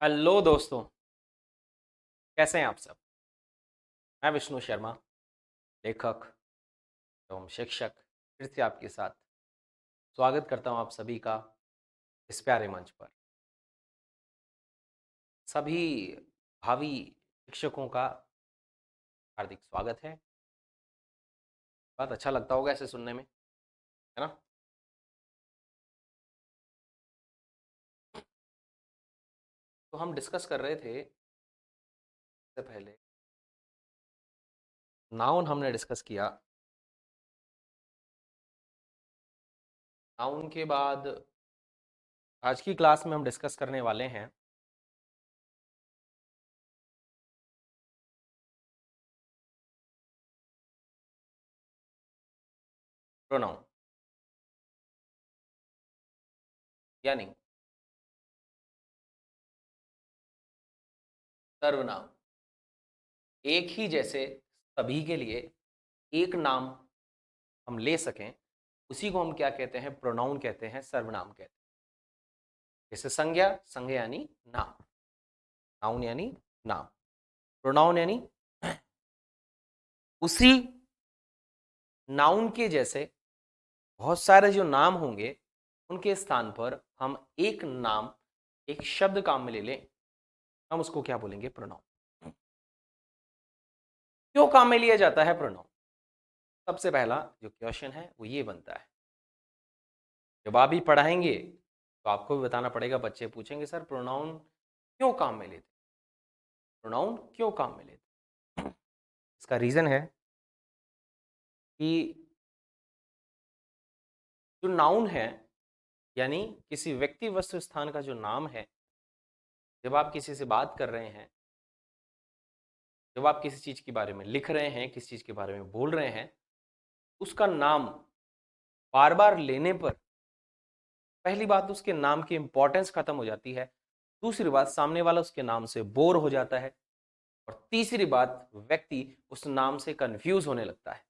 Hello दोस्तों। कैसे हैं आप सब। मैं विष्णु शर्मा, लेखक एवं शिक्षक, फिर से आपके साथ स्वागत करता हूं आप सभी का इस प्यारे मंच पर। सभी भावी शिक्षकों का हार्दिक स्वागत है। बहुत अच्छा लगता होगा ऐसे सुनने में, है ना। तो हम डिस्कस कर रहे थे इससे पहले, नाउन हमने डिस्कस किया। नाउन के बाद आज की क्लास में हम डिस्कस करने वाले हैं प्रोनाउन, यानी सर्वनाम। एक ही जैसे सभी के लिए एक नाम हम ले सकें, उसी को हम क्या कहते हैं, प्रोनाउन कहते हैं, सर्वनाम कहते हैं। जैसे संज्ञा, संज्ञा यानी नाम, नाउन यानी नाम, प्रोनाउन यानी उसी नाउन के जैसे बहुत सारे जो नाम होंगे, उनके स्थान पर हम एक नाम, एक शब्द काम में ले लें, हम उसको क्या बोलेंगे, प्रोनाउन। क्यों काम में लिया जाता है प्रोनाउन? सबसे पहला जो क्वेश्चन है वो ये बनता है, जब आप भी पढ़ाएंगे तो आपको भी बताना पड़ेगा। बच्चे पूछेंगे सर प्रोनाउन क्यों काम में लेते, प्रोनाउन क्यों काम में लेते। इसका रीजन है कि जो नाउन है, यानी किसी व्यक्ति वस्तु स्थान का जो नाम है, जब आप किसी से बात कर रहे हैं, जब आप किसी चीज के बारे में लिख रहे हैं, किसी चीज के बारे में बोल रहे हैं, उसका नाम बार बार लेने पर पहली बात उसके नाम की इंपॉर्टेंस खत्म हो जाती है, दूसरी बात सामने वाला उसके नाम से बोर हो जाता है, और तीसरी बात व्यक्ति उस नाम से कंफ्यूज होने लगता है,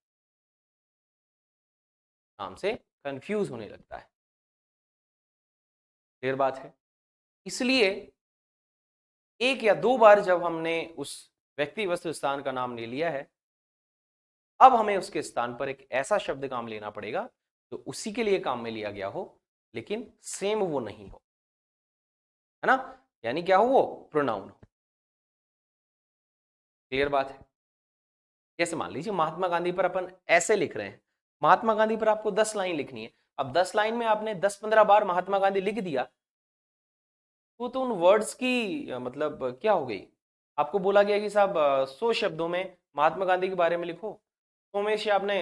नाम से कंफ्यूज होने लगता है। क्लियर बात है। इसलिए एक या दो बार जब हमने उस व्यक्ति वस्तु स्थान का नाम ले लिया है, अब हमें उसके स्थान पर एक ऐसा शब्द काम लेना पड़ेगा जो उसी के लिए काम में लिया गया हो, लेकिन सेम वो नहीं हो, है ना। यानी क्या हो, वो प्रोनाउन हो। क्लियर बात है। जैसे मान लीजिए महात्मा गांधी पर अपन ऐसे लिख रहे हैं, महात्मा गांधी पर आपको 10 लाइन लिखनी है। अब 10 लाइन में आपने 10-15 बार महात्मा गांधी लिख दिया, तो उन वर्ड्स की मतलब क्या हो गई। आपको बोला गया कि साहब 100 शब्दों में महात्मा गांधी के बारे में लिखो, तो में से आपने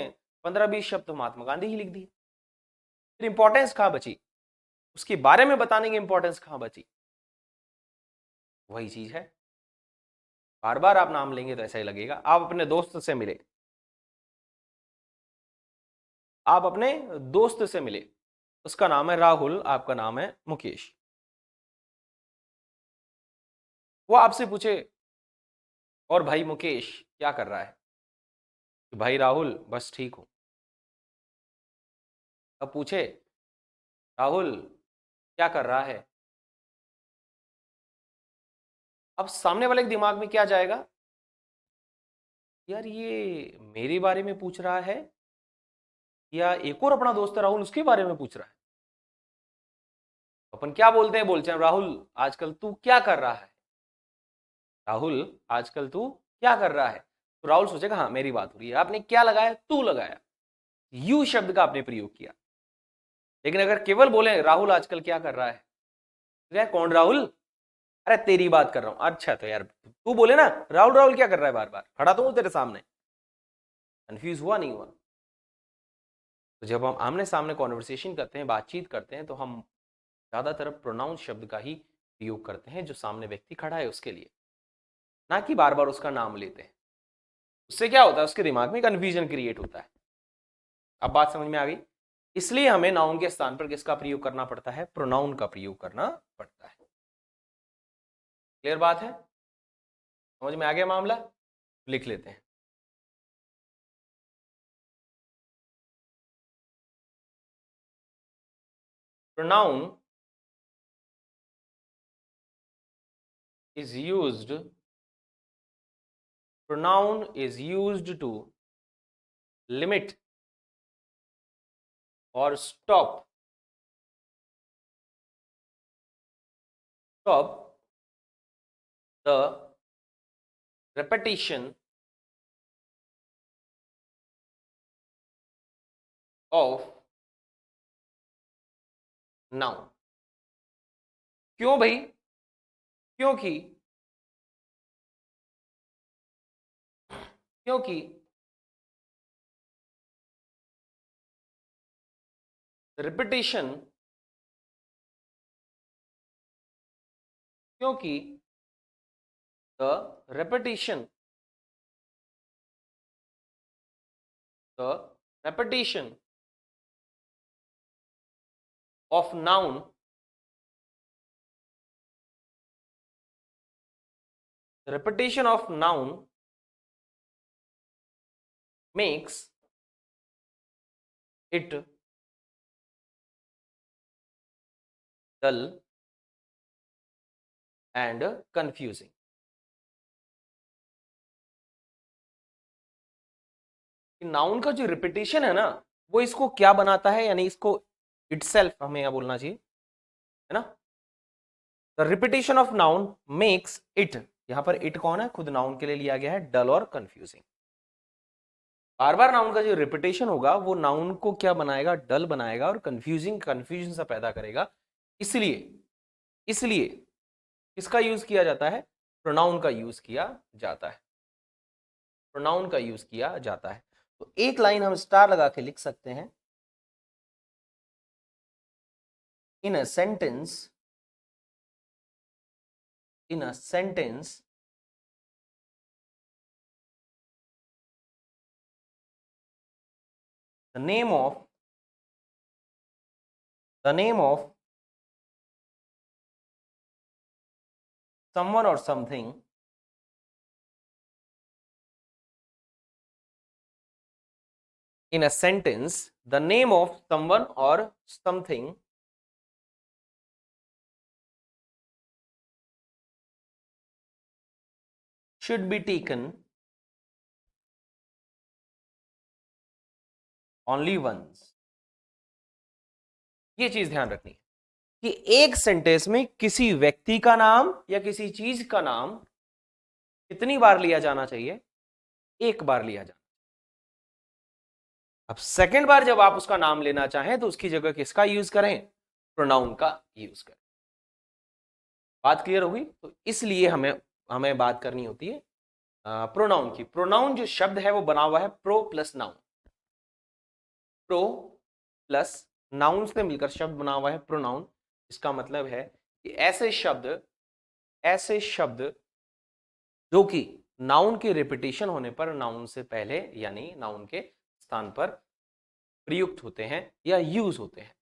15-20 शब्द तो महात्मा गांधी ही लिख दिए। फिर इंपॉर्टेंस कहां बची, उसके बारे में बताने की इंपॉर्टेंस कहां बची। वही चीज है, बार बार आप नाम लेंगे तो ऐसा ही लगेगा। आप अपने दोस्त से मिले, आप अपने दोस्त से मिले, उसका नाम है राहुल, आपका नाम है मुकेश। वो आपसे पूछे, और भाई मुकेश क्या कर रहा है? कि भाई राहुल बस ठीक हूं। अब पूछे, राहुल क्या कर रहा है? अब सामने वाले के दिमाग में क्या जाएगा, यार ये मेरे बारे में पूछ रहा है, या एक और अपना दोस्त है राहुल उसके बारे में पूछ रहा है। अपन क्या बोलते हैं, बोलते हैं राहुल आजकल तू क्या कर रहा है, राहुल आजकल तू क्या कर रहा है। तो राहुल सोचेगा हाँ मेरी बात हो रही है, आपने क्या लगाया, तू लगाया, यू शब्द का आपने प्रयोग किया। लेकिन अगर केवल बोले राहुल आजकल क्या कर रहा है, तो यार कौन राहुल, अरे तेरी बात कर रहा हूं, अच्छा तो यार तू बोले ना राहुल राहुल क्या कर रहा है, बार बार खड़ा तो हूं तेरे सामने। कंफ्यूज हुआ नहीं हुआ। तो जब हम आमने सामने कॉन्वर्सेशन करते हैं, बातचीत करते हैं, तो हम ज्यादातर प्रोनाउंस शब्द का ही प्रयोग करते हैं जो सामने व्यक्ति खड़ा है उसके लिए, ना कि बार बार उसका नाम लेते हैं। उससे क्या होता है, उसके दिमाग में कंफ्यूजन क्रिएट होता है। अब बात समझ में आ गई। इसलिए हमें नाउन के स्थान पर किसका प्रयोग करना पड़ता है, प्रोनाउन का प्रयोग करना पड़ता है। क्लियर बात है, समझ में आ गया मामला। लिख लेते हैं। Pronoun is used, pronoun is used to limit or stop the repetition of noun. क्यों भाई? क्योंकि क्योंकि रिपीटेशन क्योंकि the repetition the repetition of noun repetition of noun makes it dull and confusing. Noun का जो रिपीटेशन है ना, वो इसको क्या बनाता है, यानी इसको इटसेल्फ हमें यहां बोलना चाहिए, है ना। The repetition of noun makes it, यहां पर इट कौन है, खुद नाउन के लिए लिया गया है, डल और कंफ्यूजिंग। बार बार नाउन का जो रिपीटेशन होगा वो नाउन को क्या बनाएगा, डल बनाएगा और कंफ्यूजन सा पैदा करेगा। इसलिए इसलिए किसका यूज किया जाता है, प्रोनाउन का यूज किया जाता है, प्रोनाउन का यूज किया जाता है। तो एक लाइन हम स्टार लगा के लिख सकते हैं, in a sentence the name of someone or something in a sentence, the name of someone or something should be taken only once. ये चीज ध्यान रखनी है कि एक सेंटेंस में किसी व्यक्ति का नाम या किसी चीज का नाम कितनी बार लिया जाना चाहिए, एक बार लिया जाना। अब सेकंड बार जब आप उसका नाम लेना चाहें तो उसकी जगह किसका यूज करें, प्रोनाउन का यूज करें। बात क्लियर होगी? तो इसलिए हमें हमें बात करनी होती है प्रोनाउन की। प्रोनाउन जो शब्द है वो बना हुआ है pro plus noun, pro plus noun से मिलकर शब्द बना हुआ है प्रोनाउन। इसका मतलब है कि ऐसे शब्द जो कि नाउन के रिपीटेशन होने पर नाउन से पहले यानी नाउन के स्थान पर प्रयुक्त होते हैं या यूज होते हैं।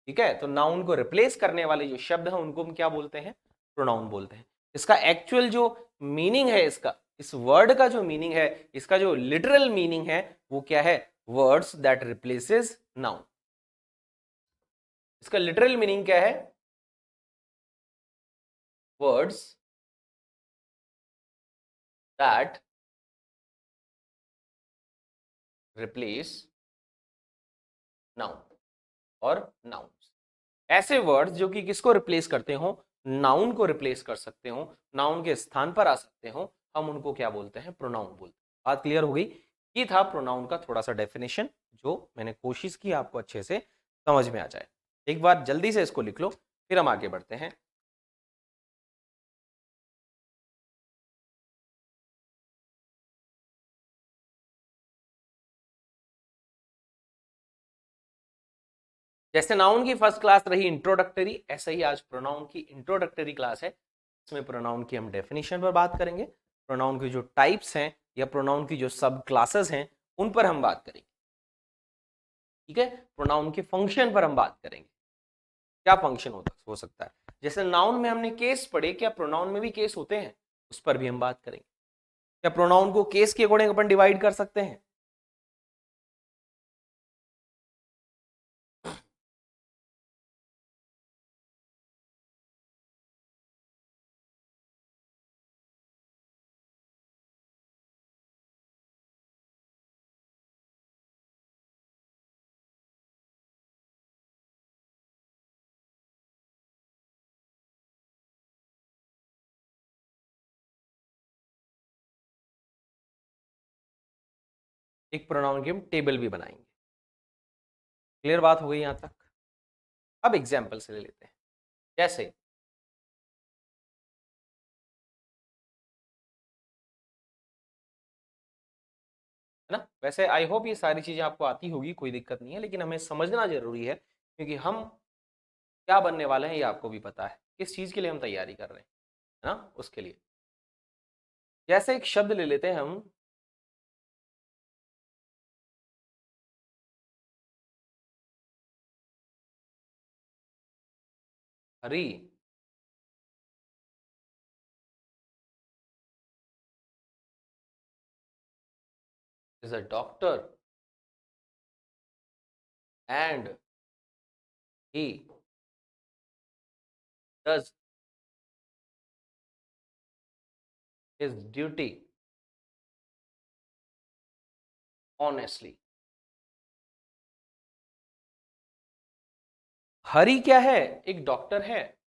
ठीक है, तो नाउन को रिप्लेस करने वाले जो शब्द हैं उनको हम क्या बोलते हैं, प्रोनाउन बोलते हैं। इसका एक्चुअल जो मीनिंग है, इसका इस वर्ड का जो मीनिंग है, इसका जो लिटरल मीनिंग है वो क्या है, वर्ड्स दैट रिप्लेसेस नाउन। इसका लिटरल मीनिंग क्या है, वर्ड्स दैट रिप्लेस नाउन और नाउन्स। ऐसे वर्ड्स जो कि किसको रिप्लेस करते हो, नाउन को रिप्लेस कर सकते हो, नाउन के स्थान पर आ सकते हो, हम उनको क्या बोलते हैं, प्रोनाउन बोलते हैं। बात क्लियर हो गई? ये था प्रोनाउन का थोड़ा सा डेफिनेशन जो मैंने कोशिश की आपको अच्छे से समझ में आ जाए। एक बार जल्दी से इसको लिख लो, फिर हम आगे बढ़ते हैं। जैसे नाउन की फर्स्ट क्लास रही इंट्रोडक्टरी, ऐसे ही आज प्रोनाउन की इंट्रोडक्टरी क्लास है। इसमें प्रोनाउन की हम डेफिनेशन पर बात करेंगे, प्रोनाउन की जो टाइप्स हैं या प्रोनाउन की जो सब क्लासेस हैं उन पर हम बात करेंगे। ठीक है, प्रोनाउन के फंक्शन पर हम बात करेंगे, क्या फंक्शन हो सकता है। जैसे नाउन में हमने केस पढ़े, क्या प्रोनाउन में भी केस होते हैं, उस पर भी हम बात करेंगे। क्या प्रोनाउन को केस के अकॉर्डिंग अपन डिवाइड कर सकते हैं? एक प्रोनाउन की हम टेबल भी बनाएंगे। क्लियर बात हो गई यहां तक? अब एग्जाम्पल से ले लेते हैं। जैसे है ना, वैसे आई होप ये सारी चीजें आपको आती होगी, कोई दिक्कत नहीं है, लेकिन हमें समझना जरूरी है क्योंकि हम क्या बनने वाले हैं ये आपको भी पता है, किस चीज के लिए हम तैयारी कर रहे हैं, है ना, उसके लिए। जैसे एक शब्द ले लेते हैं हम, Hari is a doctor and he does his duty honestly. Hari क्या है? एक डॉक्टर है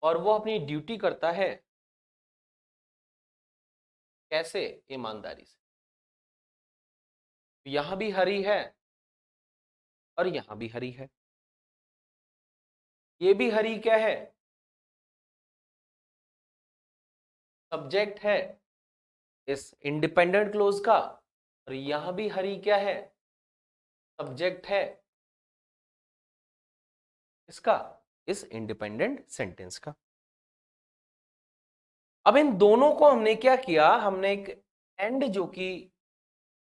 और वो अपनी ड्यूटी करता है कैसे? ईमानदारी से। यहां भी हरी है और यहां भी हरी है। ये भी हरी क्या है? सब्जेक्ट है इस इंडिपेंडेंट क्लोज का, और यहां भी हरी क्या है? सब्जेक्ट है इसका, इस इंडिपेंडेंट सेंटेंस का। अब इन दोनों को हमने क्या किया, हमने एक एंड जो कि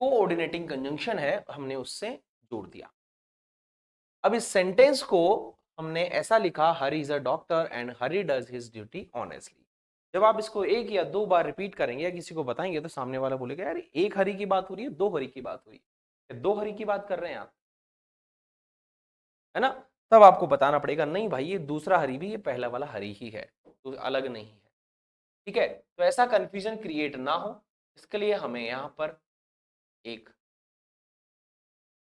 कोऑर्डिनेटिंग कंजंक्शन है हमने उससे जोड़ दिया। अब इस सेंटेंस को हमने ऐसा लिखा, Hari is a doctor and Hari does his duty honestly. जब आप इसको एक या दो बार रिपीट करेंगे या किसी को बताएंगे तो सामने वाला बोलेगा यार एक हरी की बात हो रही है, दो हरी की बात हो रही है, दो हरी की बात कर रहे हैं आप, है ना। तब आपको बताना पड़ेगा नहीं भाई ये दूसरा हरी भी, ये पहला वाला हरी ही है, तो अलग नहीं है। ठीक है, तो ऐसा कंफ्यूजन क्रिएट ना हो इसके लिए हमें यहां पर एक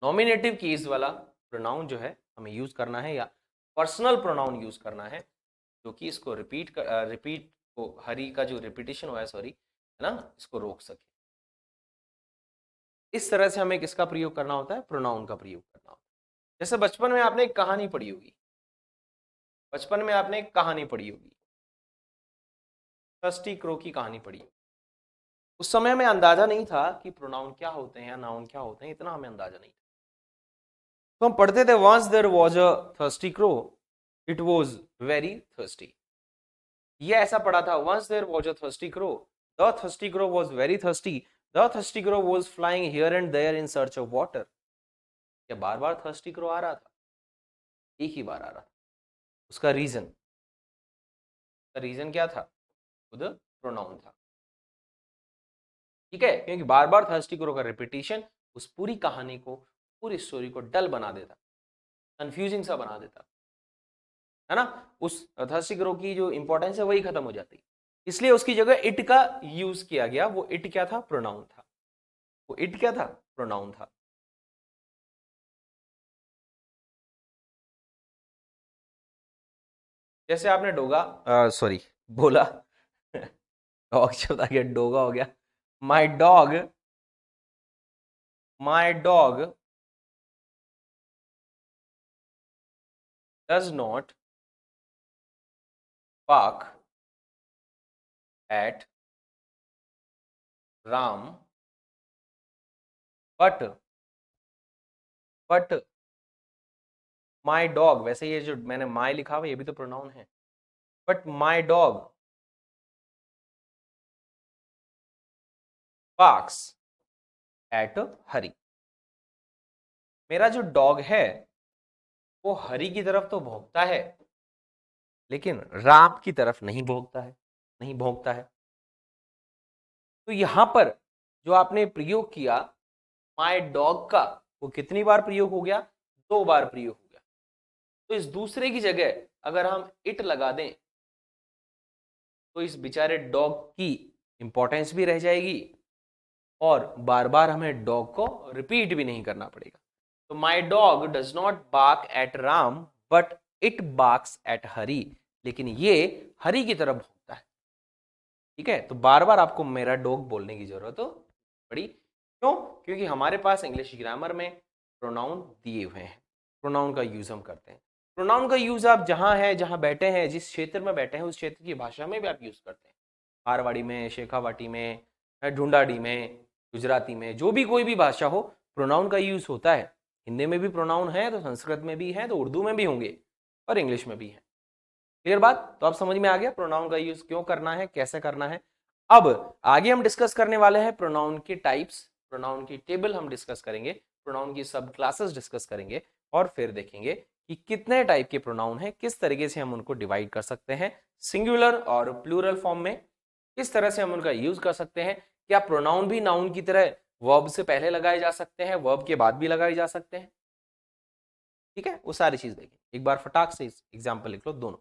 नॉमिनेटिव केस वाला प्रोनाउन जो है हमें यूज करना है, या पर्सनल प्रोनाउन यूज करना है, जो कि इसको रिपीट को, हरी का जो रिपीटेशन हुआ है, सॉरी, है ना, इसको रोक सके। इस तरह से हमें किसका प्रयोग करना होता है? प्रोनाउन का प्रयोग करना होता है। जैसे बचपन में आपने एक कहानी पढ़ी होगी, बचपन में आपने एक कहानी पढ़ी होगी, थर्स्टी क्रो की कहानी पढ़ी। उस समय हमें अंदाजा नहीं था कि प्रोनाउन क्या होते हैं या नाउन क्या होते हैं, इतना हमें अंदाजा नहीं था। तो हम पढ़ते थे once there was a thirsty crow, it was very thirsty. ये ऐसा पढ़ा था, once there was a thirsty crow, the thirsty crow was very thirsty, the thirsty crow was flying here and there in search of water. क्या बार बार thirsty crow आ रहा था? एक ही बार आ रहा था। उसका रीजन क्या था? खुद प्रोनाउन था। ठीक है, क्योंकि बार बार थर्स्टी क्रो का रिपीटेशन उस पूरी कहानी को, पूरी स्टोरी को डल बना देता, कंफ्यूजिंग सा बना देता, है ना। उस थर्स्टी क्रो की जो इंपॉर्टेंस है वही खत्म हो जाती, इसलिए उसकी जगह इट का यूज किया गया। वो इट क्या था? प्रोनाउन था। वो इट क्या था? प्रोनाउन था। जैसे आपने डोगा, सॉरी, बोला डॉग शब्द आ गया, डोगा हो गया। My dog, my dog does not bark at Ram, but my dog, वैसे ये जो मैंने my लिखा हुआ ये भी तो प्रोनाउन है, but my dog barks at हरी। मेरा जो डॉग है वो हरी की तरफ तो भौंकता है, लेकिन राम की तरफ नहीं भौंकता है, नहीं भौंकता है। तो यहां पर जो आपने प्रयोग किया माय डॉग का, वो कितनी बार प्रयोग हो गया? दो बार प्रयोग हो गया। तो इस दूसरे की जगह अगर हम इट लगा दें तो इस बेचारे डॉग की इंपॉर्टेंस भी रह जाएगी और बार बार हमें डॉग को रिपीट भी नहीं करना पड़ेगा। तो my dog does not bark at Ram but it barks at Hari, लेकिन ये हरी की तरफ भौंकता है। ठीक है, तो बार बार आपको मेरा डॉग बोलने की जरूरत पड़ी, क्यों? क्योंकि हमारे पास इंग्लिश ग्रामर में प्रोनाउन दिए हुए हैं, प्रोनाउन का यूज हम करते हैं। प्रोनाउन का यूज आप जहां है, जहां बैठे हैं, जिस क्षेत्र में बैठे हैं उस क्षेत्र की भाषा में भी आप यूज करते हैं। मारवाड़ी में, शेखावाटी में, ढूंढाड़ी में, गुजराती में, जो भी कोई भी भाषा हो, प्रोनाउन का यूज होता है। हिंदी में भी प्रोनाउन है तो संस्कृत में भी है तो उर्दू में भी होंगे और इंग्लिश में भी है। क्लियर बात? तो अब समझ में आ गया प्रोनाउन का यूज क्यों करना है, कैसे करना है। अब आगे हम डिस्कस करने वाले हैं प्रोनाउन के टाइप्स, प्रोनाउन की टेबल हम डिस्कस करेंगे, प्रोनाउन की सब क्लासेस डिस्कस करेंगे और फिर देखेंगे कि कितने टाइप के प्रोनाउन हैं, किस तरीके से हम उनको डिवाइड कर सकते हैं, सिंगुलर और प्लूरल फॉर्म में किस तरह से हम उनका यूज कर सकते हैं। क्या प्रोनाउन भी नाउन की तरह वर्ब से पहले लगाए जा सकते हैं, वर्ब के बाद भी लगाए जा सकते हैं? ठीक है, वो सारी चीज देखें। एक बार फटाक से एग्जाम्पल लिख लो दोनों।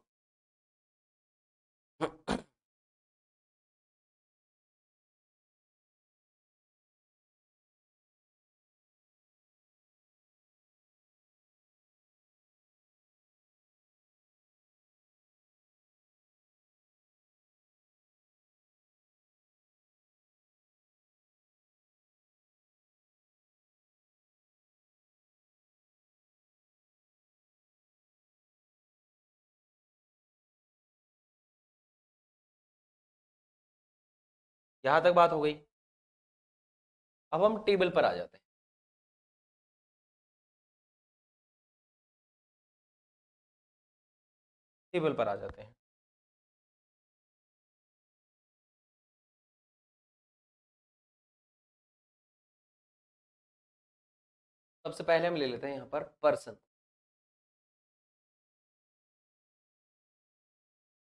यहां तक बात हो गई। अब हम टेबल पर आ जाते हैं। टेबल पर आ जाते हैं। सबसे पहले हम ले लेते हैं यहां पर पर्सन।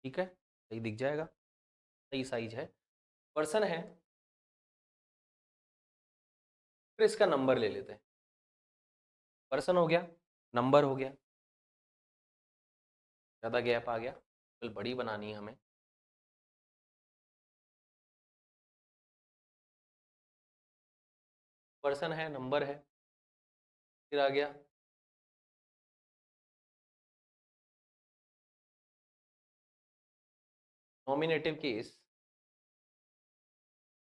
ठीक है, सही दिख जाएगा, सही साइज है, पर्सन है। फिर इसका नंबर ले लेते हैं। पर्सन हो गया, नंबर हो गया, ज्यादा गैप आ गया, बिल बड़ी बनानी है हमें। पर्सन है, नंबर है, फिर आ गया नॉमिनेटिव केस।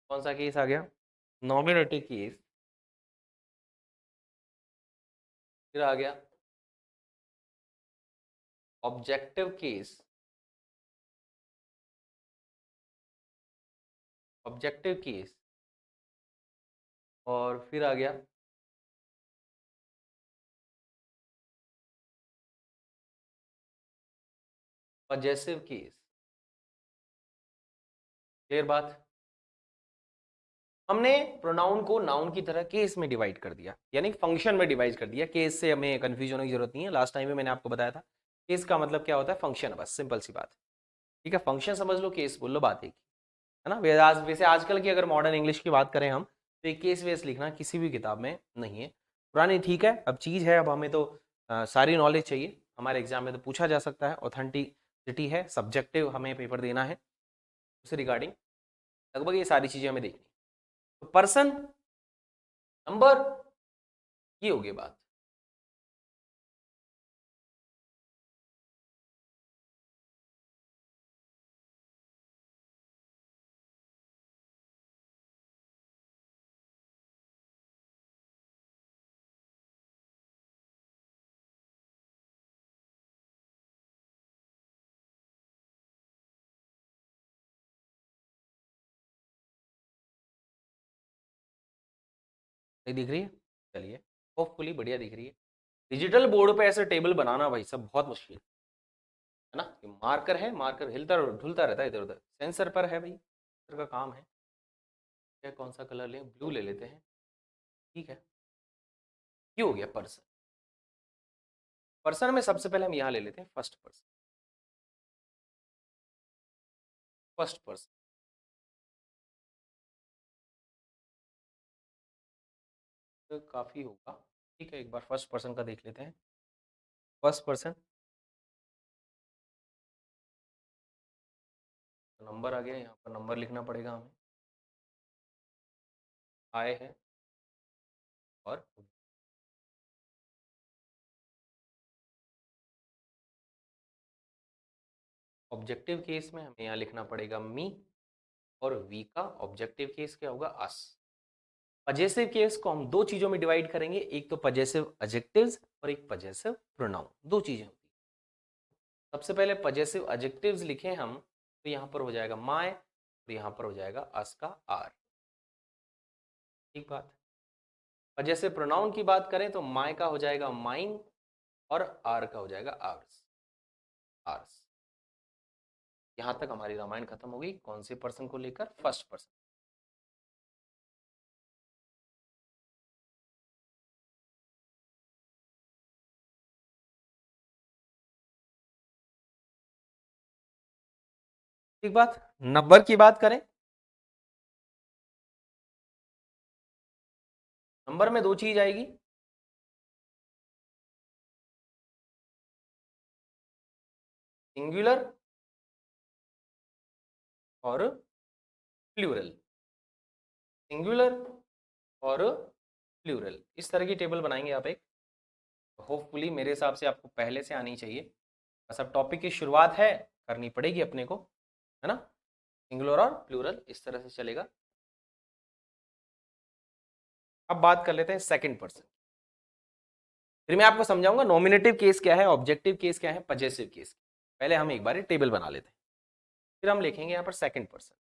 कौन सा केस आ गया? Nominative case. फिर आ गया ऑब्जेक्टिव केस। Objective case. और फिर आ गया पजेसिव केस। क्लियर बात? हमने प्रोनाउन को नाउन की तरह केस में डिवाइड कर दिया, यानी फंक्शन में डिवाइड कर दिया। केस से हमें कंफ्यूज होने की जरूरत नहीं है, लास्ट टाइम में मैंने आपको बताया था केस का मतलब क्या होता है, फंक्शन, बस सिंपल सी बात। ठीक है, फंक्शन समझ लो, केस बोल लो, बात एक है ना। वैसे आजकल की अगर मॉडर्न इंग्लिश की बात करें हम, तो एक केस वेस लिखना किसी भी किताब में नहीं है, पुरानी ठीक है, अब चीज़ है, अब हमें तो सारी नॉलेज चाहिए। हमारे एग्जाम में तो पूछा जा सकता है, ऑथेंटिसिटी है, सब्जेक्टिव हमें पेपर देना है, उससे रिगार्डिंग लगभग ये सारी चीज़ें हमें देखनी। तो पर्सन, नंबर, ये हो गई बात। नहीं दिख रही है? चलिए, होपफुली बढ़िया दिख रही है। डिजिटल बोर्ड पे ऐसे टेबल बनाना भाई सब बहुत मुश्किल है ना। कि मार्कर है, मार्कर हिलता ढुलता रहता है इधर उधर, सेंसर पर है भाई, सेंसर का काम है। क्या, कौन सा कलर लें? ब्लू ले लेते हैं। ठीक है, ये हो गया पर्सन। पर्सन में सबसे पहले हम यहाँ ले लेते हैं फर्स्ट पर्सन। फर्स्ट पर्सन तो काफी होगा। ठीक है, एक बार फर्स्ट पर्सन का देख लेते हैं। फर्स्ट पर्सन, नंबर आ गया, यहाँ पर नंबर लिखना पड़ेगा हमें। आए है और ऑब्जेक्टिव केस में हमें यहाँ लिखना पड़ेगा मी, और वी का ऑब्जेक्टिव केस क्या होगा? अस। पजेसिव केस को हम दो चीजों में डिवाइड करेंगे, एक तो पजेसिव एडजेक्टिव्स और एक पजेसिव प्रोनाउन, दो चीजें होती हैं। सबसे पहले पजेसिव एडजेक्टिव्स लिखें हम, तो यहां पर हो जाएगा माय और यहां पर हो जाएगा अस का आर। ठीक बात। पजेसिव प्रोनाउन की बात करें तो माय का हो जाएगा माइन और आर का हो जाएगा आर्स। आर्स। यहां तक हमारी रामायण खत्म हो गई। कौन से पर्सन को लेकर? First person. ठीक बात। नंबर की बात करें, नंबर में दो चीज आएगी, सिंगुलर और प्लूरल। सिंगुलर और प्लूरल, इस तरह की टेबल बनाएंगे आप एक। होपफुली मेरे हिसाब से आपको पहले से आनी चाहिए, बस अब टॉपिक की शुरुआत है, करनी पड़ेगी अपने को, है ना। सिंगुलर और प्लूरल इस तरह से चलेगा। अब बात कर लेते हैं सेकंड पर्सन। फिर मैं आपको समझाऊंगा नॉमिनेटिव केस क्या है, ऑब्जेक्टिव केस क्या है, पजेसिव केस। पहले हम एक बार टेबल बना लेते हैं, फिर हम लिखेंगे यहां पर second person.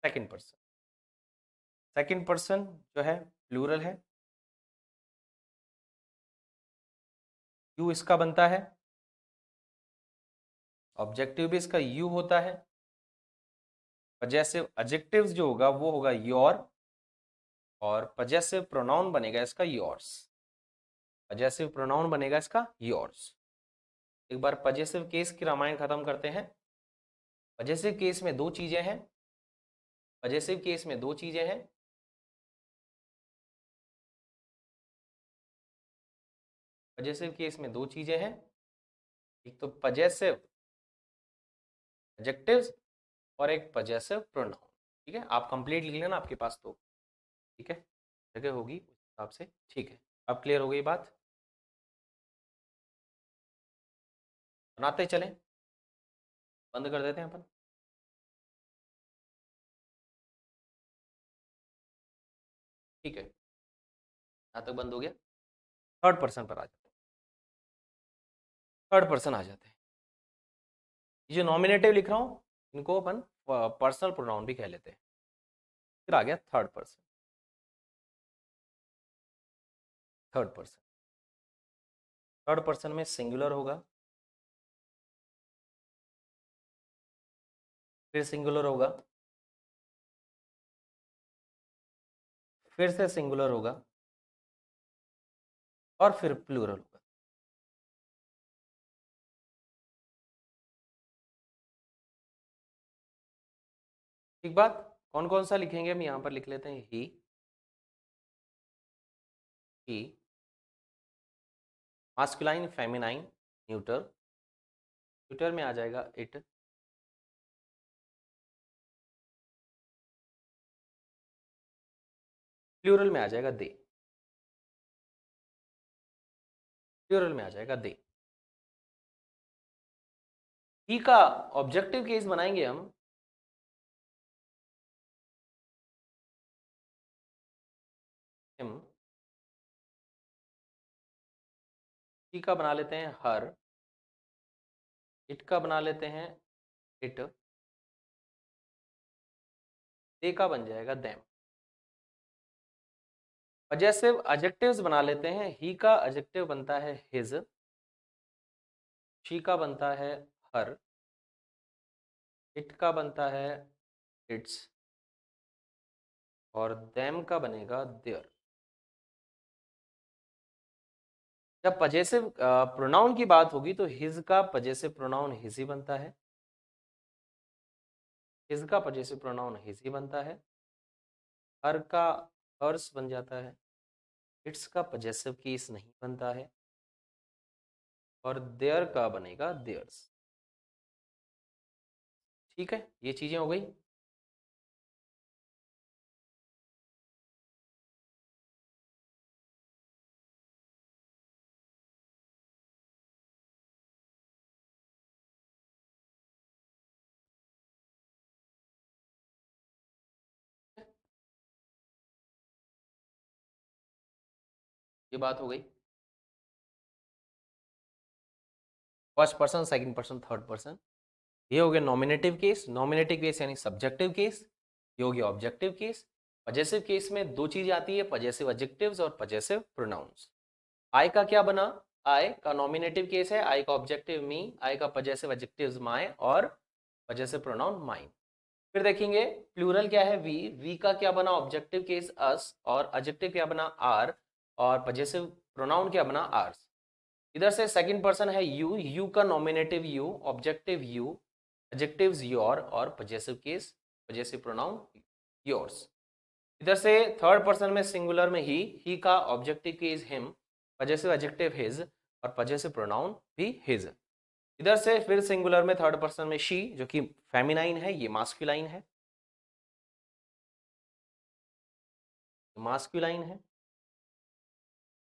Second person, second person जो है प्लूरल है। यू इसका बनता है, ऑब्जेक्टिव भी इसका यू होता है। पजेसिव एडजेक्टिव्स जो होगा वो होगा योर, और पजेसिव प्रोनाउन बनेगा इसका योर्स। पजेसिव प्रोनाउन बनेगा इसका योर्स। एक बार पजेसिव केस की रामायण खत्म करते हैं। पजेसिव केस में दो चीजें हैं, पजेसिव केस में दो चीजें हैं। पजेसिव केस में दो चीजें हैं, एक तो पजेसिव एडजेक्टिव्स और एक पजेसिव प्रोनाउन। ठीक है, आप कंप्लीट लिख लेना आपके पास तो, ठीक है, जगह होगी उस हिसाब से। ठीक है, अब क्लियर हो गई बात। बनाते चलें, बंद कर देते हैं अपन। ठीक है, यहां तक बंद हो गया। थर्ड पर्सन पर आ जाते हैं। थर्ड पर्सन आ जाते हैं। ये जो नॉमिनेटिव लिख रहा हूं इनको अपन पर्सनल प्रोनाउन भी कह लेते हैं। फिर आ गया third person. Third person, third person में सिंगुलर होगा, फिर सिंगुलर होगा, फिर से सिंगुलर होगा, और फिर प्लूरल होगा। ठीक बात। कौन कौन सा लिखेंगे हम? यहां पर लिख लेते हैं ही, मास्कुलाइन, फेमिनाइन, न्यूटर। न्यूटर में आ जाएगा इट, प्लूरल में आ जाएगा दे। प्लूरल में आ जाएगा दे। ही का ऑब्जेक्टिव केस बनाएंगे हम। हिम, ही का बना लेते हैं हर, इट का बना लेते हैं इट, दे का बन जाएगा देम। पजेसिव एडजेक्टिव्स बना लेते हैं। ही का एडजेक्टिव बनता है हिज, शी का बनता है हर, इट का बनता है इट्स, और देम का बनेगा देयर। जब पजेसिव प्रोनाउन की बात होगी तो हिज का पजेसिव प्रोनाउन हिज ही बनता है, हिज का पजेसिव प्रोनाउन हिज ही बनता है, हर का हर्स बन जाता है, इट्स का पजेसिव केस नहीं बनता है, और देयर का बनेगा देयर्स। ठीक है, ये चीजें हो गई। ये बात हो गई। First person, second person, third person, ये हो गया नॉमिनेटिव केस। नॉमिनेटिव केस यानी सब्जेक्टिव केस। ये हो गया ऑब्जेक्टिव केस। पजेसिव केस में दो चीज आती है, पजेसिव एडजेक्टिव्स और पजेसिव प्रोनाउंस। आई का क्या बना? आई का नॉमिनेटिव केस है, आई का ऑब्जेक्टिव मी, आई का पजेसिव एडजेक्टिव्स माय और पजेसिव प्रोनाउन माइन। फिर देखेंगे प्लूरल क्या है, वी। वी का क्या बना? ऑब्जेक्टिव केस अस, और एडजेक्टिव क्या बना? आर, और पजेसिव प्रोनाउन क्या बना? आर्स। इधर से सेकंड पर्सन है यू। यू का nominative you, objective you, adjectives your और possessive case possessive pronoun yours. इधर से थर्ड पर्सन में सिंगुलर में ही का objective case him, possessive adjective his और पजेसिव प्रोनाउन भी हिज। इधर से फिर सिंगुलर में थर्ड पर्सन में शी, जो कि फेमिनाइन है, ये मास्कुलाइन है, मास्कुलाइन है,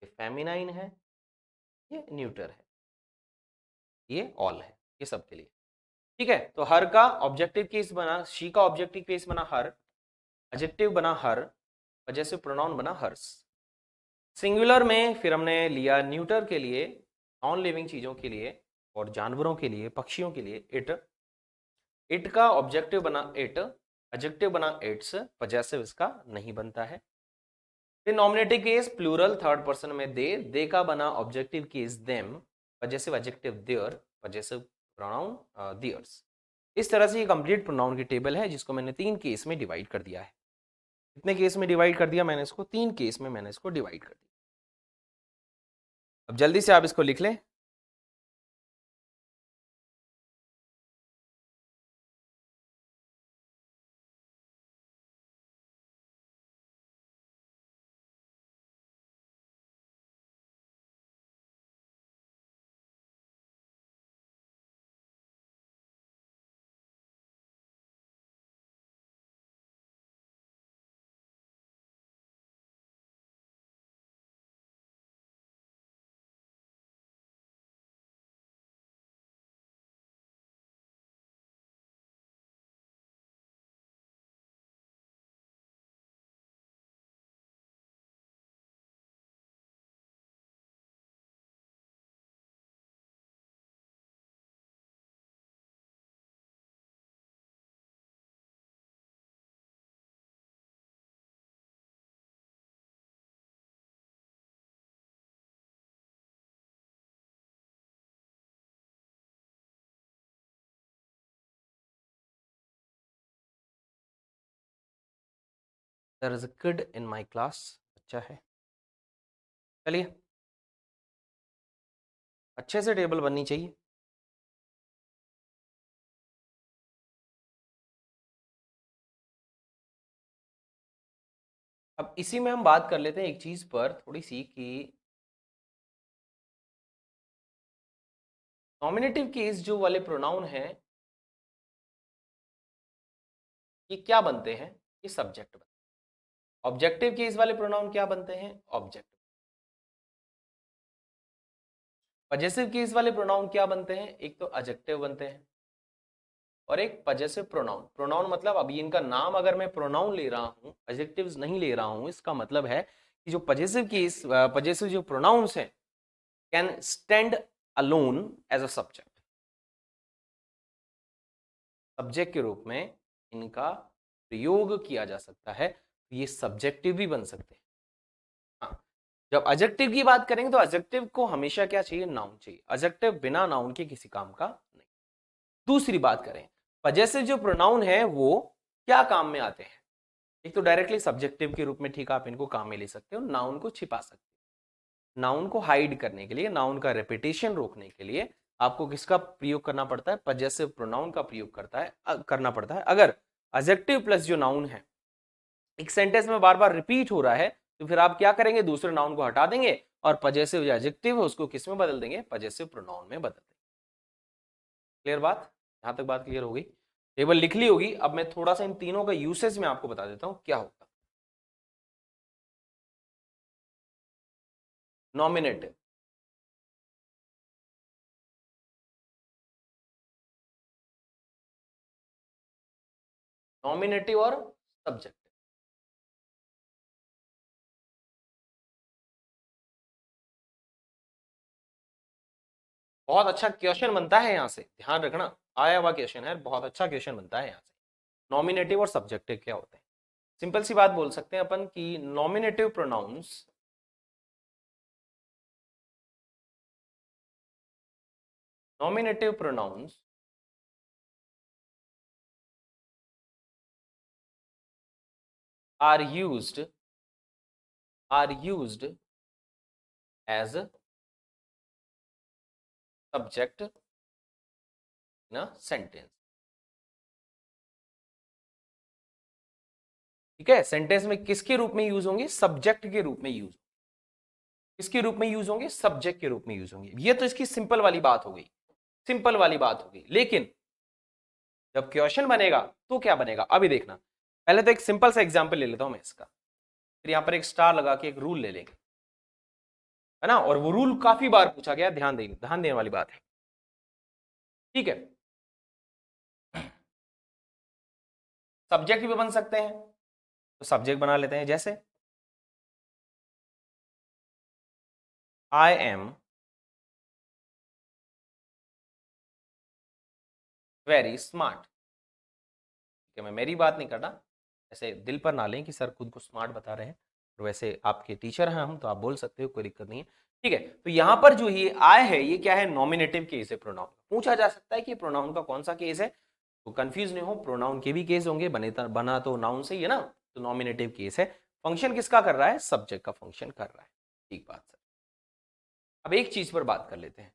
ये फेमिनाइन है, ये न्यूटर है, ये ऑल है, ये सबके लिए। ठीक है, तो हर का ऑब्जेक्टिव केस बना, शी का ऑब्जेक्टिव केस बना हर, एडजेक्टिव बना हर, पजेसिव प्रोनाउन बना हर्स। सिंगुलर में फिर हमने लिया न्यूटर के लिए, नॉन लिविंग चीजों के लिए और जानवरों के लिए, पक्षियों के लिए इट। इट का ऑब्जेक्टिव बना इट, एडजेक्टिव बना इट्स, पजेसिव इसका नहीं बनता है। फिर nominative case plural third person में दे का बना objective case them, possessive adjective their, possessive pronoun theirs. इस तरह से ये कंप्लीट प्रोनाउन की टेबल है, जिसको मैंने 3 केस में डिवाइड कर दिया है। कितने केस में डिवाइड कर दिया मैंने इसको? 3 केस में मैंने इसको डिवाइड कर दिया। अब जल्दी से आप इसको लिख लें। There is a kid in my class, अच्छा है। चलिए, अच्छे से टेबल बननी चाहिए। अब इसी में हम बात कर लेते हैं एक चीज पर थोड़ी सी, कि नॉमिनेटिव केस जो वाले प्रोनाउन हैं, ये क्या बनते हैं? ये सब्जेक्ट बनते हैं। ऑब्जेक्टिव केस वाले प्रोनाउन क्या बनते हैं? ऑब्जेक्ट। पजेसिव केस वाले प्रोनाउन क्या बनते हैं? एक तो एडजेक्टिव बनते हैं और एक पजेसिव प्रोनाउन। प्रोनाउन मतलब अभी इनका नाम अगर मैं प्रोनाउन ले रहा हूं, एडजेक्टिव्स नहीं ले रहा हूं, इसका मतलब है कि जो पजेसिव केस, पजेसिव जो प्रोनाउंस हैं, can stand alone as a subject. Subject के रूप में इनका प्रयोग किया जा सकता है, तो ये सब्जेक्टिव भी बन सकते हैं। हाँ, जब एडजेक्टिव की बात करेंगे तो एडजेक्टिव को हमेशा क्या चाहिए? नाउन चाहिए। एडजेक्टिव बिना नाउन के किसी काम का नहीं। दूसरी बात करें, पजेसिव जो प्रोनाउन है वो क्या काम में आते हैं? एक तो डायरेक्टली सब्जेक्टिव के रूप में, ठीक है, आप इनको काम में ले सकते हो, नाउन को छिपा सकते हो, नाउन को हाइड करने के लिए, नाउन का रेपिटेशन रोकने के लिए आपको किसका प्रयोग करना पड़ता है? पजेसिव प्रोनाउन का प्रयोग करना पड़ता है। अगर एडजेक्टिव प्लस जो नाउन है एक सेंटेंस में बार बार रिपीट हो रहा है, तो फिर आप क्या करेंगे? दूसरे नाउन को हटा देंगे और पजेसिव जो एडजेक्टिव है उसको किस में बदल देंगे? पजेसिव प्रोनाउन में बदल देंगे। क्लियर बात? यहां तक बात क्लियर हो गई? टेबल लिख ली होगी। अब मैं थोड़ा सा इन तीनों का यूसेज में आपको बता देता हूं क्या होगा। नॉमिनेटिव, नॉमिनेटिव और सब्जेक्टिव। बहुत अच्छा क्वेश्चन बनता है यहां से, ध्यान रखना, आया हुआ क्वेश्चन है, बहुत अच्छा क्वेश्चन बनता है यहां से। नॉमिनेटिव और सब्जेक्टिव क्या होते हैं? सिंपल सी बात बोल सकते हैं अपन कि nominative pronouns are used as a subject in a sentence। ठीक है, सेंटेंस में किसके रूप में यूज होंगे? सब्जेक्ट के रूप में यूज। किसके रूप में यूज होंगे? सब्जेक्ट के रूप में यूज होंगे। ये तो इसकी सिंपल वाली बात हो गई, सिंपल वाली बात हो गई। लेकिन जब क्वेश्चन बनेगा तो क्या बनेगा, अभी देखना। पहले तो एक सिंपल सा एग्जांपल ले लेता हूं मैं इसका, फिर यहां पर एक स्टार लगा के एक रूल ले लेंगे, है ना। और वो रूल काफी बार पूछा गया, ध्यान देने वाली बात है। ठीक है, सब्जेक्ट भी बन सकते हैं, तो सब्जेक्ट बना लेते हैं। जैसे आई एम वेरी स्मार्ट। मैं मेरी बात नहीं कर रहा, ऐसे दिल पर ना लें कि सर खुद को स्मार्ट बता रहे हैं, और वैसे आपके टीचर हैं हम, तो आप बोल सकते हो, कोई दिक्कत नहीं है। ठीक है, तो यहां पर जो ये आई है, ये क्या है? नॉमिनेटिव केस है प्रोनाउन। पूछा जा सकता है कि प्रोनाउन का कौन सा केस है, तो कंफ्यूज नहीं हो, प्रोनाउन के भी केस होंगे, बना तो नाउन से ही है ना, तो नॉमिनेटिव केस है। फंक्शन किसका कर रहा है? सब्जेक्ट का फंक्शन कर रहा है। ठीक बात सर। अब एक चीज पर बात कर लेते हैं।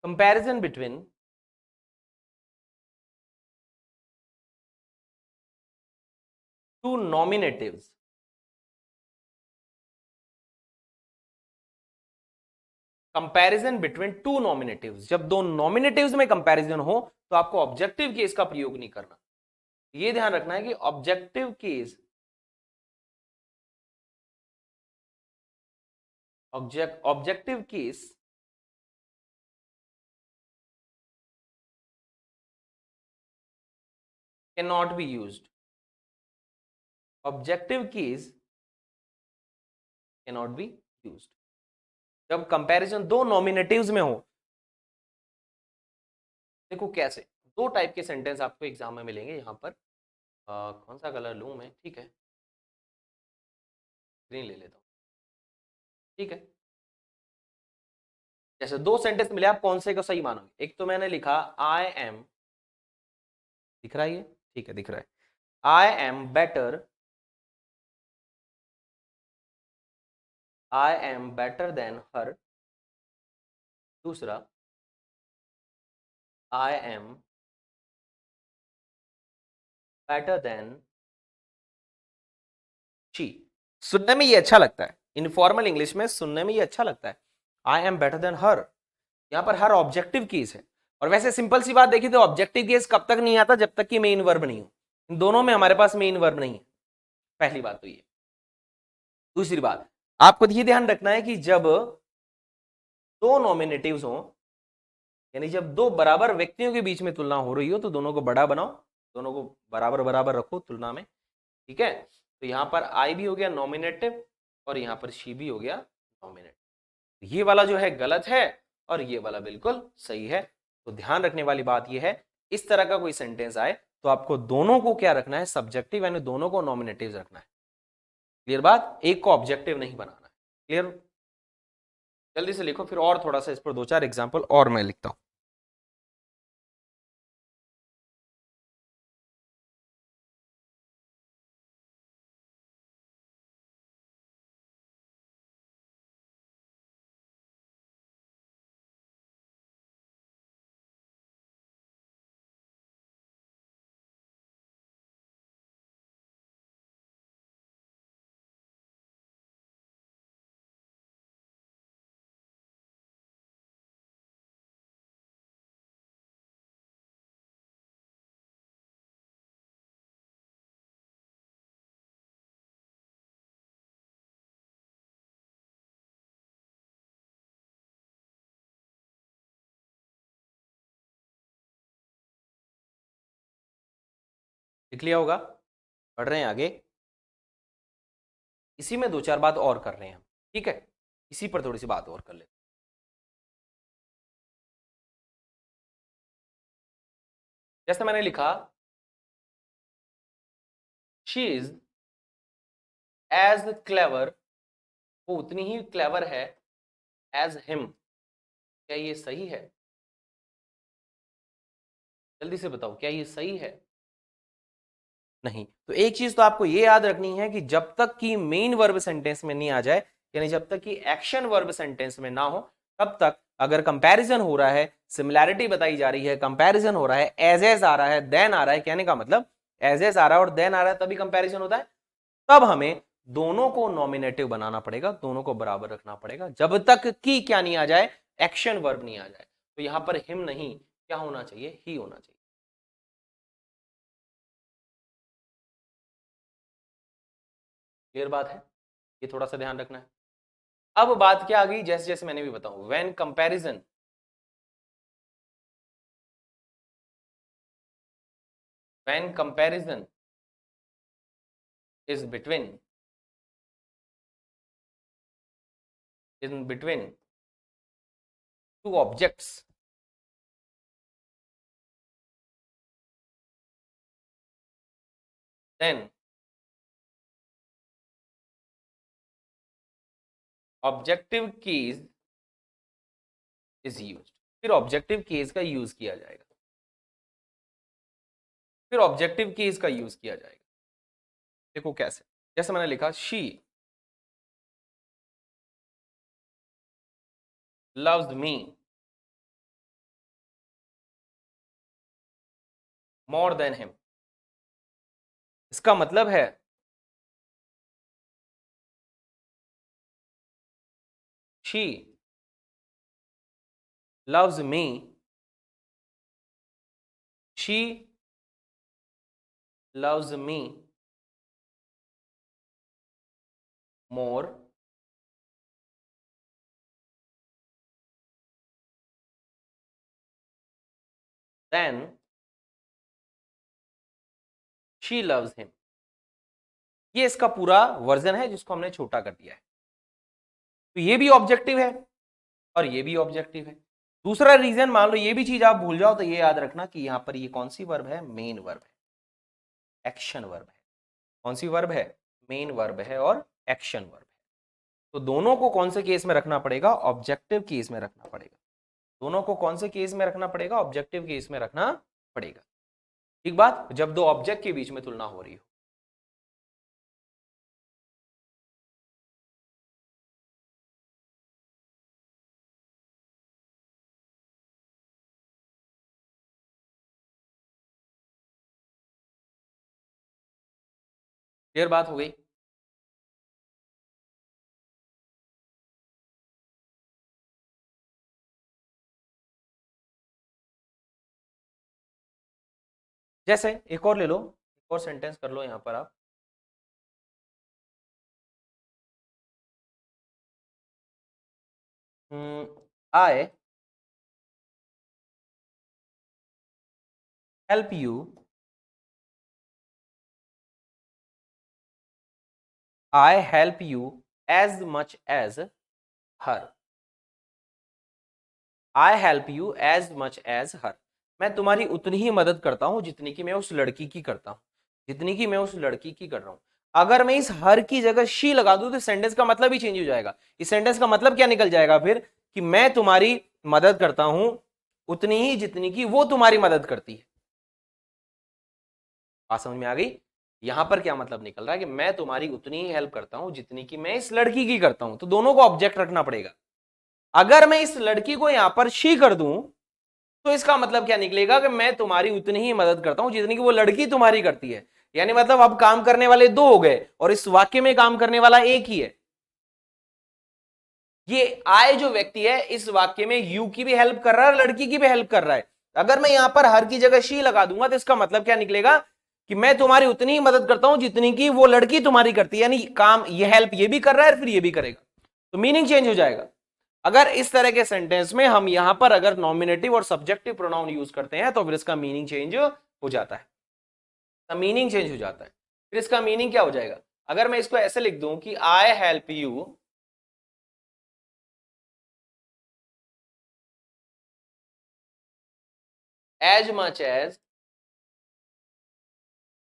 Comparison between two nominatives. Comparison between two nominatives, जब दो नॉमिनेटिव्स में कंपैरिजन हो तो आपको ऑब्जेक्टिव केस का प्रयोग नहीं करना। ये ध्यान रखना है कि objective case can not be used. Objective case can not be used जब कंपैरिजन दो नॉमिनेटिव्स में हो। देखो कैसे, दो टाइप के सेंटेंस आपको एग्जाम में मिलेंगे यहां पर। कौन सा कलर लूं मैं? ठीक है, ग्रीन ले लेता हूं। ठीक है, जैसे दो सेंटेंस मिले, आप कौन से को सही मानोगे? एक तो मैंने लिखा आई एम, दिख रहा है ये? ठीक है, दिख रहा है। I am better, I am better than her. दूसरा, I am better than she. सुनने में ये अच्छा लगता है, इनफॉर्मल इंग्लिश में सुनने में ये अच्छा लगता है, आई एम बेटर देन हर। यहां पर हर ऑब्जेक्टिव केस है। और वैसे सिंपल सी बात देखी तो ऑब्जेक्टिव केस कब तक नहीं आता? जब तक कि मेन वर्ब नहीं हो। इन दोनों में हमारे पास मेन वर्ब नहीं है, पहली बात तो ये। दूसरी बात, आपको ये ध्यान रखना है कि जब दो नॉमिनेटिव्स हो, यानी जब दो बराबर व्यक्तियों के बीच में तुलना हो रही हो, तो दोनों को बड़ा बनाओ, दोनों को बराबर बराबर रखो तुलना में। ठीक है, तो यहां पर आई भी हो गया नॉमिनेटिव, और यहां पर शी भी हो गया नॉमिनेटिव। ये वाला जो है गलत है, और ये वाला बिल्कुल सही है। तो ध्यान रखने वाली बात ये है, इस तरह का कोई सेंटेंस आए तो आपको दोनों को क्या रखना है? सब्जेक्टिव, यानी दोनों को नॉमिनेटिव रखना है। क्लियर बात? एक को ऑब्जेक्टिव नहीं बनाना है। क्लियर? जल्दी से लिखो, फिर और थोड़ा सा इस पर दो चार एग्जाम्पल और मैं लिखता हूं। लिख लिया होगा। पढ़ रहे हैं आगे। इसी में दो चार बात और कर रहे हैं हम, ठीक है, इसी पर थोड़ी सी बात और कर लेते हैं। जैसे मैंने लिखा, शी इज एज क्लेवर, वो उतनी ही क्लेवर है एज हिम। क्या ये सही है? जल्दी से बताओ, क्या ये सही है? नहीं। तो एक चीज तो आपको ये याद रखनी है कि जब तक कि मेन वर्ब सेंटेंस में नहीं आ जाए, यानी जब तक कि एक्शन वर्ब सेंटेंस में ना हो, तब तक अगर कंपैरिजन हो रहा है, सिमिलैरिटी बताई जा रही है, कंपैरिजन हो रहा है, एज आ रहा है, देन आ रहा है, कहने का मतलब एज आ रहा है और देन आ रहा है तभी कंपैरिजन होता है, तब हमें दोनों को नॉमिनेटिव बनाना पड़ेगा, दोनों को बराबर रखना पड़ेगा, जब तक कि क्या नहीं आ जाए, एक्शन वर्ब नहीं आ जाए। तो यहां पर हिम नहीं, क्या होना चाहिए? ही होना चाहिए। क्लियर बात है? ये थोड़ा सा ध्यान रखना है। अब बात क्या आ गई, जैसे जैसे मैंने भी बताऊं, when comparison, when comparison is between, in between two objects, then objective case is used. फिर ऑब्जेक्टिव केस का यूज किया जाएगा, फिर ऑब्जेक्टिव केस का यूज किया जाएगा। देखो कैसे, जैसे मैंने लिखा, she loves me more than him. इसका मतलब है she loves me, she loves me more than she loves him। ये इसका पूरा वर्जन है जिसको हमने छोटा कर दिया है। तो ये भी ऑब्जेक्टिव है और ये भी ऑब्जेक्टिव है। दूसरा रीजन, मान लो ये भी चीज आप भूल जाओ तो ये याद रखना कि यहां पर ये कौन सी वर्ब है? मेन वर्ब है, एक्शन वर्ब है। कौन सी वर्ब है? मेन वर्ब है और एक्शन वर्ब है। तो दोनों को कौन से केस में रखना पड़ेगा? ऑब्जेक्टिव केस में रखना पड़ेगा। दोनों को कौन से केस में रखना पड़ेगा? ऑब्जेक्टिव केस में रखना पड़ेगा। ठीक बात, जब दो ऑब्जेक्ट के बीच में तुलना हो रही हो। क्लियर बात हो गई? जैसे एक और ले लो, एक और सेंटेंस कर लो यहां पर आप। I help you, I help you as much as her. I help you as much as her. मैं तुम्हारी उतनी ही मदद करता हूं जितनी की मैं उस लड़की की करता हूं, जितनी की मैं उस लड़की की कर रहा हूं। अगर मैं इस हर की जगह शी लगा दूं तो सेंटेंस का मतलब ही चेंज हो जाएगा। इस सेंटेंस का मतलब क्या निकल जाएगा फिर? कि मैं तुम्हारी मदद करता हूं उतनी ही जितनी की वो तुम्हारी मदद करती है। बात समझ में आ गई? यहां पर क्या मतलब निकल रहा है कि मैं तुम्हारी उतनी ही हेल्प करता हूं जितनी की मैं इस लड़की की करता हूं। तो दोनों को ऑब्जेक्ट रखना पड़ेगा। अगर मैं इस लड़की को यहां पर शी कर दूं तो इसका मतलब क्या निकलेगा कि मैं तुम्हारी उतनी ही मदद करता हूं जितनी की वो लड़की तुम्हारी करती है। यानी मतलब अब काम करने वाले दो हो गए और इस वाक्य में काम करने वाला एक ही है। ये आय जो व्यक्ति है इस वाक्य में यू की भी हेल्प कर रहा है, लड़की की भी हेल्प कर रहा है। अगर मैं यहां पर हर की जगह शी लगा दूंगा तो इसका मतलब क्या निकलेगा कि मैं तुम्हारी उतनी ही मदद करता हूं जितनी की वो लड़की तुम्हारी करती है। यानी काम ये हेल्प ये भी कर रहा है और फिर ये भी करेगा, तो मीनिंग चेंज हो जाएगा। अगर इस तरह के सेंटेंस में हम यहां पर अगर नॉमिनेटिव और सब्जेक्टिव प्रोनाउन यूज करते हैं तो फिर इसका मीनिंग चेंज हो जाता है। मीनिंग चेंज हो जाता है। फिर इसका मीनिंग क्या हो जाएगा, अगर मैं इसको ऐसे लिख दूं कि I help you as much as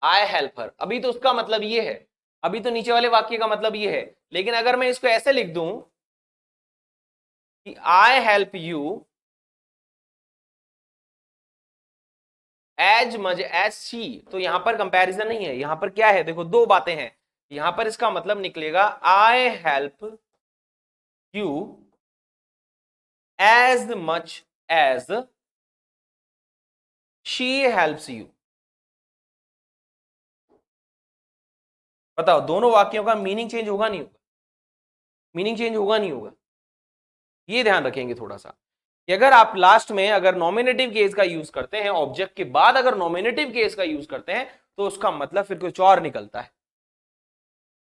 I help her, अभी तो उसका मतलब ये है, अभी तो नीचे वाले वाक्य का मतलब ये है। लेकिन अगर मैं इसको ऐसे लिख दूं कि I help you as much as she, तो यहां पर कंपैरिजन नहीं है, यहां पर क्या है, देखो दो बातें हैं। यहां पर इसका मतलब निकलेगा I help you as much as she helps you. बताओ दोनों वाक्यों का मीनिंग चेंज होगा नहीं होगा, मीनिंग चेंज होगा नहीं होगा, ये ध्यान रखेंगे थोड़ा सा कि अगर आप लास्ट में अगर नॉमिनेटिव केस का यूज करते हैं, ऑब्जेक्ट के बाद अगर नॉमिनेटिव केस का यूज करते हैं तो उसका मतलब फिर कुछ और निकलता है।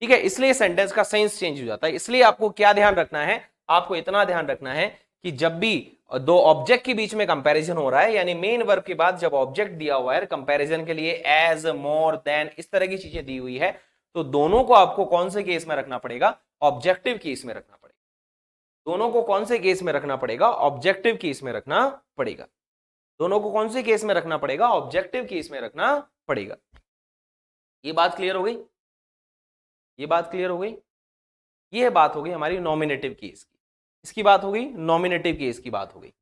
ठीक है, इसलिए सेंटेंस का सेंस चेंज हो जाता है। इसलिए आपको क्या ध्यान रखना है, आपको इतना ध्यान रखना है कि जब भी दो ऑब्जेक्ट के बीच में कंपैरिजन हो रहा है, यानी मेन वर्ब के बाद जब ऑब्जेक्ट दिया हुआ है कंपैरिजन के लिए, एज, मोर देन, इस तरह की चीजें दी हुई है, तो दोनों को आपको कौन से केस में रखना पड़ेगा, ऑब्जेक्टिव केस में रखना पड़ेगा। दोनों को कौन से केस में रखना पड़ेगा, ऑब्जेक्टिव केस में रखना पड़ेगा। दोनों को कौन से केस में रखना पड़ेगा, ऑब्जेक्टिव केस में रखना पड़ेगा। ये बात क्लियर हो गई, ये बात क्लियर हो गई। ये बात हो गई हमारी नॉमिनेटिव केस की, इसकी बात हो गई, नॉमिनेटिव केस की बात हो गई।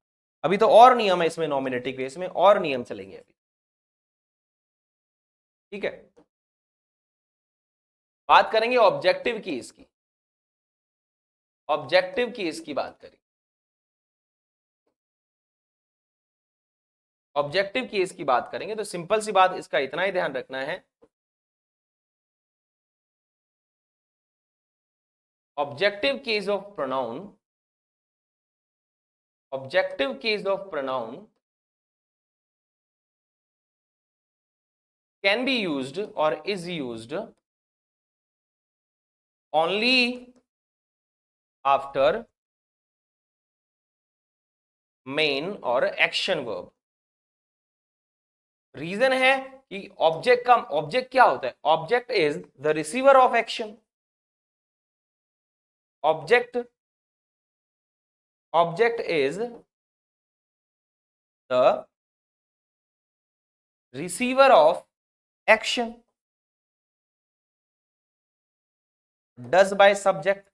अभी तो और नियम है इसमें, नॉमिनेटिव केस में और नियम चलेंगे अभी। ठीक है, बात करेंगे ऑब्जेक्टिव केस की, ऑब्जेक्टिव केस की बात करें। ऑब्जेक्टिव केस की बात करेंगे तो सिंपल सी बात, इसका इतना ही ध्यान रखना है, objective case of pronoun, objective case of pronoun can be used or is used only after main और action verb। रीजन है कि ऑब्जेक्ट का, ऑब्जेक्ट क्या होता है, object is the receiver of action. Object, object is the receiver of action, does by subject.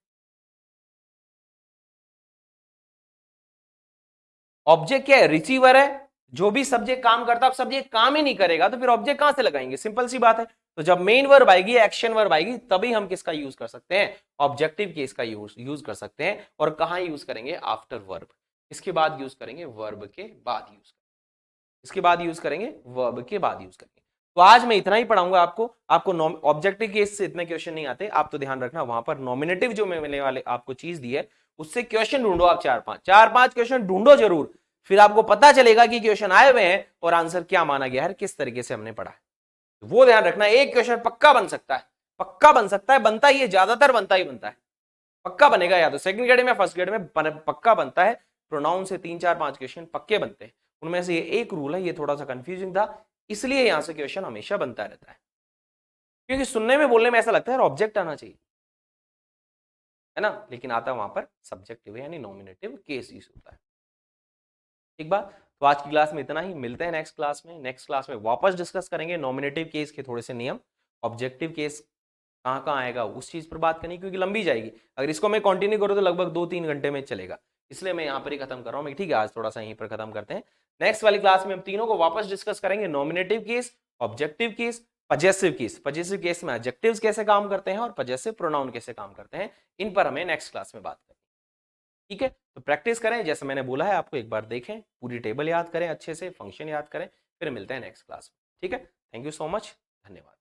Object क्या है, receiver है, जो भी सब्जेक्ट काम करता है, अब सब्जेक्ट काम ही नहीं करेगा तो फिर ऑब्जेक्ट कहां से लगाएंगे, सिंपल सी बात है। तो जब मेन वर्ब आएगी, एक्शन वर्ब आएगी, तभी हम किसका यूज कर सकते हैं, ऑब्जेक्टिव केस का यूज कर सकते हैं। और कहां यूज करेंगे, आफ्टर वर्ब, इसके बाद यूज करेंगे, वर्ब के बाद यूज करेंगे, इसके बाद यूज करेंगे, वर्ब के बाद यूज करेंगे। तो आज मैं इतना ही पढ़ाऊंगा आपको, आपको ऑब्जेक्टिव केस से इतने क्वेश्चन नहीं आते, आप तो ध्यान रखना वहां पर नॉमिनेटिव जो मिलने वाले आपको चीज दी है उससे क्वेश्चन ढूंढो, आप चार पांच क्वेश्चन ढूंढो जरूर, फिर आपको पता चलेगा कि क्वेश्चन आए हुए हैं और आंसर क्या माना गया है, किस तरीके से हमने पढ़ा है। वो ध्यान रखना, एक क्वेश्चन पक्का बन सकता है, पक्का बन सकता है, बनता ही है, ज्यादातर बनता ही बनता है, पक्का बनेगा, या तो सेकंड ग्रेड में फर्स्ट ग्रेड में पक्का बनता है। प्रोनाउन से 3 4 5 क्वेश्चन पक्के बनते हैं, उनमें से ये एक रूल है, ये थोड़ा सा कंफ्यूजिंग था, इसलिए यहां से क्वेश्चन हमेशा बनता रहता है, क्योंकि सुनने में बोलने में ऐसा लगता है ऑब्जेक्ट आना चाहिए, है ना, लेकिन आता वहां पर सब्जेक्टिव यानी नॉमिनेटिव केस यूज होता है। ठीक बात, तो आज की क्लास में इतना ही, मिलते हैं नेक्स्ट क्लास में। नेक्स्ट क्लास में वापस डिस्कस करेंगे नॉमिनेटिव केस के थोड़े से नियम, ऑब्जेक्टिव केस कहाँ कहाँ आएगा उस चीज पर बात करनी, क्योंकि लंबी जाएगी, अगर इसको मैं कंटिन्यू करूँ तो लगभग 2 3 घंटे में चलेगा, इसलिए मैं यहाँ पर ही खत्म कर रहा हूँ। ठीक है, आज थोड़ा सा यहीं पर खत्म करते हैं। नेक्स्ट वाली क्लास में हम तीनों को वापस डिस्कस करेंगे, nominative case, objective case, possessive case. Possessive case में एडजेक्टिव्स कैसे काम करते हैं और पजेसिव प्रोनाउन कैसे काम करते हैं, इन पर हमें नेक्स्ट क्लास में बात करें। ठीक है, तो प्रैक्टिस करें, जैसे मैंने बोला है आपको, एक बार देखें, पूरी टेबल याद करें अच्छे से, फंक्शन याद करें, फिर मिलते हैं नेक्स्ट क्लास में। ठीक है, थैंक यू सो मच, धन्यवाद।